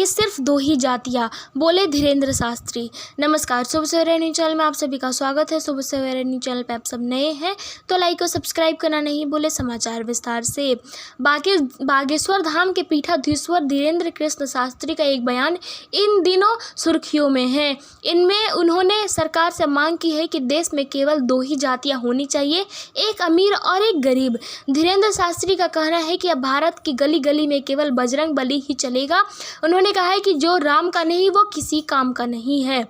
चाहिए सिर्फ 2 ही जातियाँ, बोले धीरेन्द्र शास्त्री। नमस्कार, सुबह सवेरे न्यूज़ चैनल में आप सभी का स्वागत है। सुबह सवेरे न्यूज़ चैनल पे आप सब नए हैं तो लाइक और सब्सक्राइब करना नहीं भूले। समाचार विस्तार से। बागेश्वर धाम के पीठाधीश्वर धीरेन्द्र कृष्ण शास्त्री का एक बयान इन दिनों सुर्खियों में है। इनमें उन्होंने सरकार से मांग की है कि देश में केवल 2 ही जातियाँ होनी चाहिए, एक अमीर और एक गरीब। धीरेन्द्र शास्त्री का कहना है कि अब भारत की गली गली में केवल बजरंग बली ही चलेगा। उन्होंने कहा है कि जो राम का नहीं वो किसी काम का नहीं है।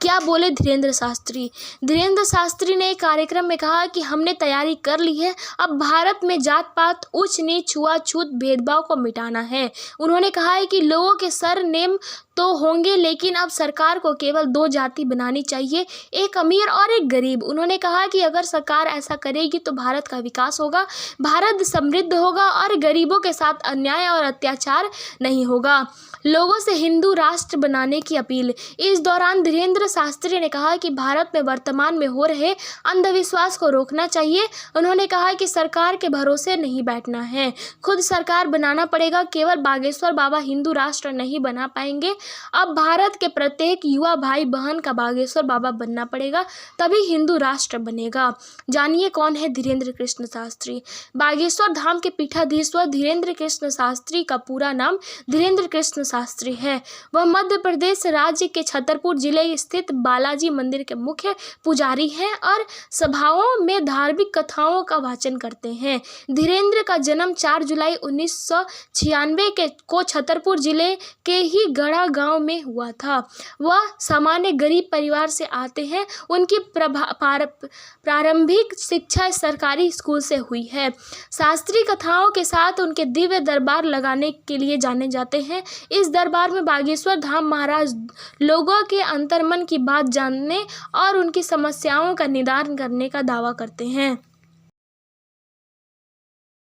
क्या बोले धीरेन्द्र शास्त्री? धीरेन्द्र शास्त्री ने एक कार्यक्रम में कहा कि हमने तैयारी कर ली है, अब भारत में जात पात, ऊंच नीच, छुआछूत, भेदभाव को मिटाना है। उन्होंने कहा है कि लोगों के सरनेम तो होंगे लेकिन अब सरकार को केवल 2 जाति बनानी चाहिए, एक अमीर और एक गरीब। उन्होंने कहा कि अगर सरकार ऐसा करेगी तो भारत का विकास होगा, भारत समृद्ध होगा और गरीबों के साथ अन्याय और अत्याचार नहीं होगा। लोगों से हिंदू राष्ट्र बनाने की अपील। इस दौरान धीरेन्द्र शास्त्री ने कहा कि भारत में वर्तमान में हो रहे अंधविश्वास को रोकना चाहिए। उन्होंने कहा कि सरकार के भरोसे नहीं बैठना है, खुद सरकार बनाना पड़ेगा। केवल बागेश्वर बाबा हिंदू राष्ट्र नहीं बना पाएंगे, अब भारत के प्रत्येक युवा भाई बहन का बागेश्वर बाबा बनना पड़ेगा, तभी हिंदू राष्ट्र बनेगा। जानिए कौन है धीरेन्द्र कृष्ण शास्त्री। बागेश्वर धाम के पीठाधीश्वर धीरेन्द्र कृष्ण शास्त्री का पूरा नाम धीरेन्द्र कृष्ण शास्त्री है। वह मध्य प्रदेश राज्य के छतरपुर जिले स्थित बालाजी मंदिर के मुख्य पुजारी हैं और सभाओं में धार्मिक कथाओं का वाचन करते हैं। धीरेन्द्र का जन्म 4 जुलाई 1996 को छतरपुर जिले के ही गढ़ा गांव में हुआ था। वह सामान्य गरीब परिवार से आते हैं। उनकी प्रारंभिक शिक्षा सरकारी स्कूल से हुई है। शास्त्री कथाओं के साथ उनके दिव्य दरबार लगाने के लिए जाने जाते हैं। इस दरबार में बागेश्वर धाम महाराज लोगों के अंतर्मन की बात जानने और उनकी समस्याओं का निदान करने का दावा करते हैं।